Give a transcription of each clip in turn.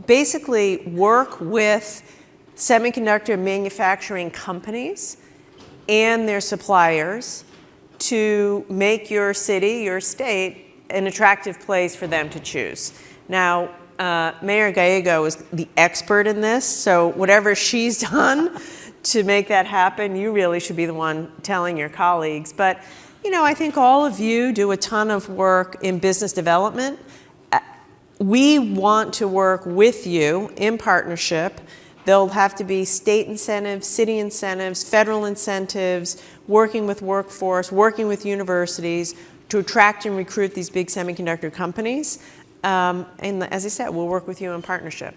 basically work with semiconductor manufacturing companies and their suppliers to make your city, your state, an attractive place for them to choose. Now, Mayor Gallego is the expert in this, so whatever she's done to make that happen, you really should be the one telling your colleagues. But, you know, I think all of you do a ton of work in business development. We want to work with you in partnership. There'll have to be state incentives, city incentives, federal incentives, working with workforce, working with universities to attract and recruit these big semiconductor companies. And as I said, we'll work with you in partnership.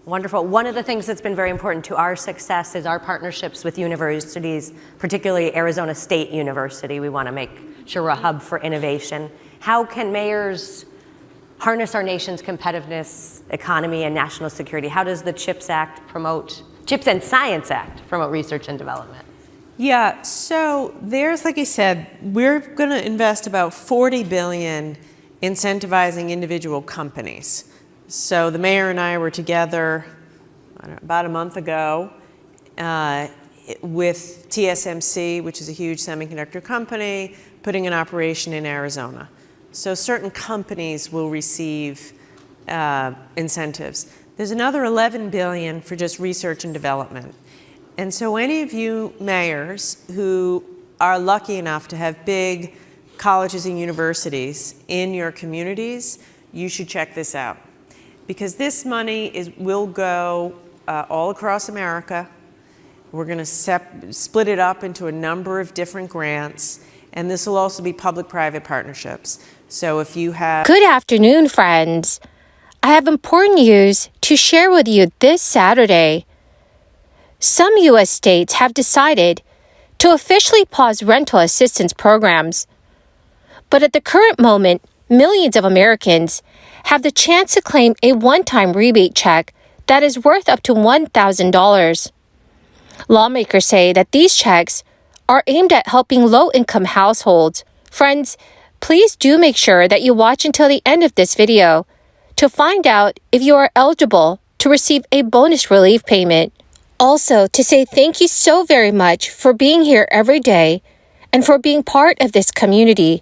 Wonderful. One of the things that's been very important to our success is our partnerships with universities, particularly Arizona State University. We want to make sure we're a hub for innovation. How can mayors harness our nation's competitiveness, economy, and national security? How does the CHIPS and Science Act promote research and development? Yeah, so there's, like I said, we're going to invest about $40 billion incentivizing individual companies. So the mayor and I were together about a month ago with TSMC, which is a huge semiconductor company, putting an operation in Arizona. So certain companies will receive incentives. There's another $11 billion for just research and development. And so any of you mayors who are lucky enough to have big colleges and universities in your communities, you should check this out. Because this money will go all across America. We're going to split it up into a number of different grants. And this will also be public-private partnerships. So if you have... Good afternoon, friends. I have important news to share with you this Saturday. Some U.S. states have decided to officially pause rental assistance programs. But at the current moment, millions of Americans have the chance to claim a one-time rebate check that is worth up to $1,000. Lawmakers say that these checks are aimed at helping low-income households. Friends, please do make sure that you watch until the end of this video to find out if you are eligible to receive a bonus relief payment. Also, to say thank you so very much for being here every day and for being part of this community.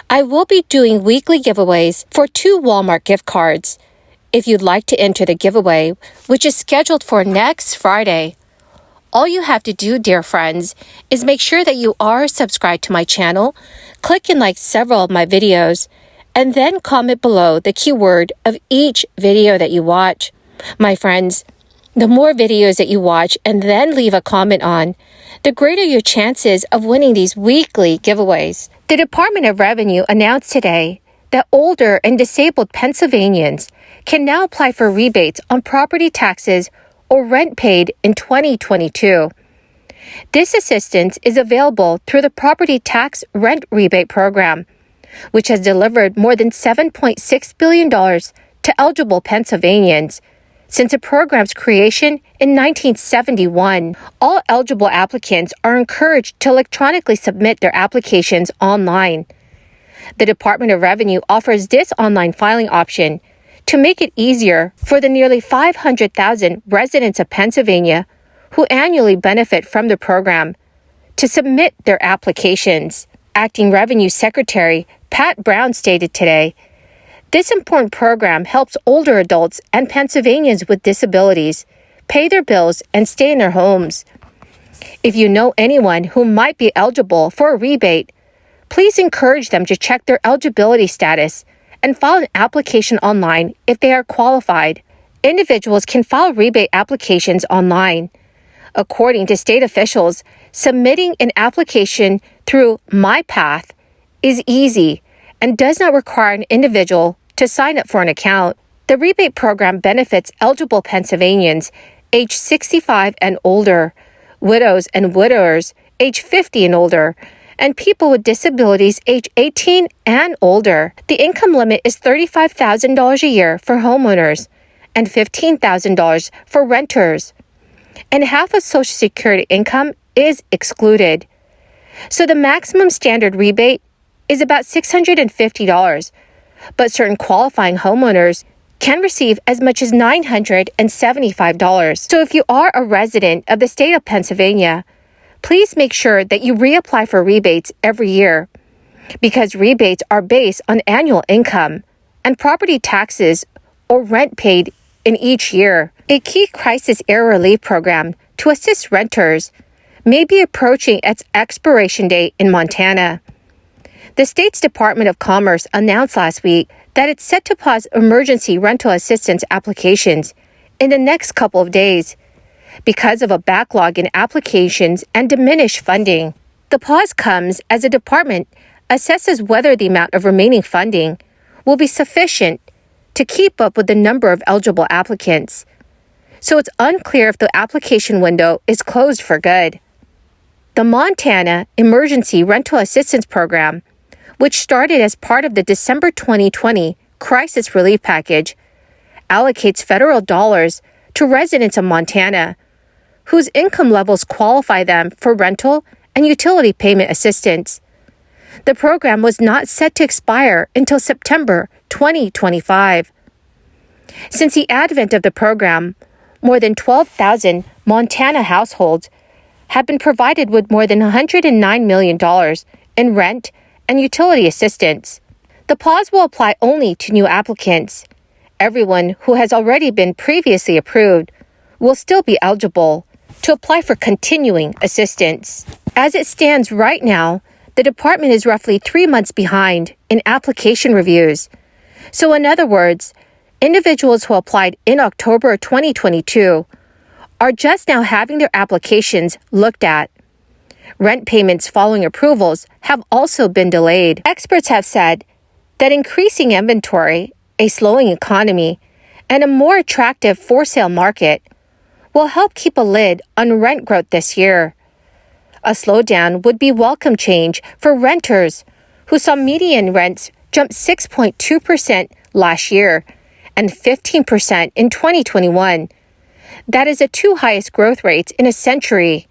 I will be doing weekly giveaways for 2 Walmart gift cards. If you'd like to enter the giveaway, which is scheduled for next Friday, all you have to do, dear friends, is make sure that you are subscribed to my channel, click and like several of my videos, and then comment below the keyword of each video that you watch. My friends, the more videos that you watch and then leave a comment on, the greater your chances of winning these weekly giveaways. The Department of Revenue announced today that older and disabled Pennsylvanians can now apply for rebates on property taxes or rent paid in 2022. This assistance is available through the Property Tax Rent Rebate Program, which has delivered more than $7.6 billion to eligible Pennsylvanians since the program's creation in 1971. All eligible applicants are encouraged to electronically submit their applications online. The Department of Revenue offers this online filing option to make it easier for the nearly 500,000 residents of Pennsylvania who annually benefit from the program to submit their applications. Acting Revenue Secretary Pat Brown stated today, "This important program helps older adults and Pennsylvanians with disabilities pay their bills and stay in their homes. If you know anyone who might be eligible for a rebate, please encourage them to check their eligibility status and file an application online if they are qualified. Individuals can file rebate applications online. According to state officials, submitting an application through MyPath is easy and does not require an individual to sign up for an account. The rebate program benefits eligible Pennsylvanians age 65 and older, widows and widowers age 50 and older, and people with disabilities age 18 and older. The income limit is $35,000 a year for homeowners and $15,000 for renters, and half of Social Security income is excluded. So the maximum standard rebate is about $650, but certain qualifying homeowners can receive as much as $975. So if you are a resident of the state of Pennsylvania, please make sure that you reapply for rebates every year, because rebates are based on annual income and property taxes or rent paid in each year. A key crisis air relief program to assist renters may be approaching its expiration date in Montana. The state's Department of Commerce announced last week that it's set to pause emergency rental assistance applications in the next couple of days because of a backlog in applications and diminished funding. The pause comes as the department assesses whether the amount of remaining funding will be sufficient to keep up with the number of eligible applicants. So it's unclear if the application window is closed for good. The Montana Emergency Rental Assistance Program, which started as part of the December 2020 Crisis Relief Package, allocates federal dollars to residents of Montana whose income levels qualify them for rental and utility payment assistance. The program was not set to expire until September 2025. Since the advent of the program, more than 12,000 Montana households have been provided with more than $109 million in rent and utility assistance. The pause will apply only to new applicants. Everyone who has already been previously approved will still be eligible to apply for continuing assistance. As it stands right now, the department is roughly 3 months behind in application reviews. So in other words, individuals who applied in October 2022 are just now having their applications looked at. Rent payments following approvals have also been delayed. Experts have said that increasing inventory, a slowing economy, and a more attractive for-sale market will help keep a lid on rent growth this year. A slowdown would be welcome change for renters who saw median rents jump 6.2% last year and 15% in 2021. That is the two highest growth rates in a century.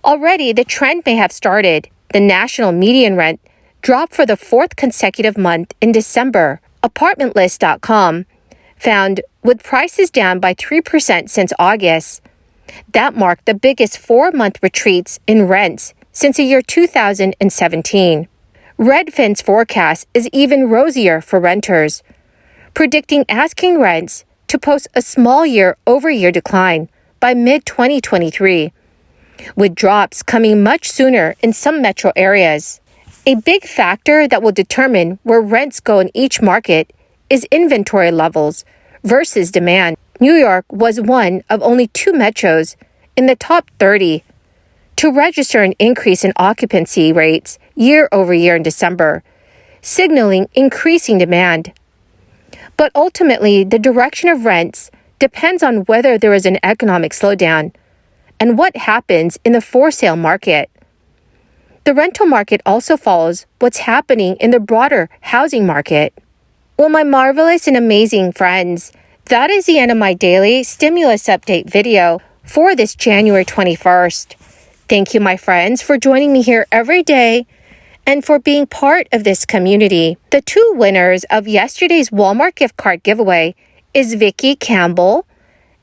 Already, the trend may have started. The national median rent dropped for the fourth consecutive month in December. Apartmentlist.com found with prices down by 3% since August. That marked the biggest 4-month retreats in rents since the year 2017. Redfin's forecast is even rosier for renters, predicting asking rents to post a small year-over-year decline by mid-2023, with drops coming much sooner in some metro areas. A big factor that will determine where rents go in each market is inventory levels versus demand. New York was one of only 2 metros in the top 30 to register an increase in occupancy rates year over year in December, signaling increasing demand. But ultimately, the direction of rents depends on whether there is an economic slowdown and what happens in the for-sale market. The rental market also follows what's happening in the broader housing market. Well, my marvelous and amazing friends, that is the end of my daily stimulus update video for this January 21st. Thank you, my friends, for joining me here every day and for being part of this community. The 2 winners of yesterday's Walmart gift card giveaway is Vicky Campbell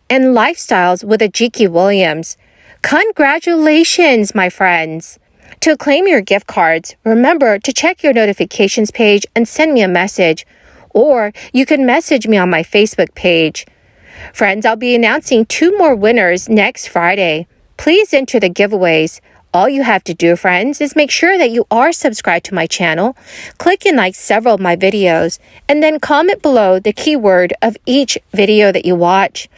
and Lifestyles with Ajiki Williams. Congratulations, my friends. To claim your gift cards, remember to check your notifications page and send me a message, or you can message me on my Facebook page. Friends, I'll be announcing 2 more winners next Friday. Please enter the giveaways. All you have to do, friends, is make sure that you are subscribed to my channel, click and like several of my videos, and then comment below the keyword of each video that you watch.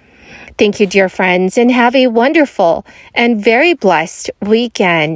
Thank you, dear friends, and have a wonderful and very blessed weekend.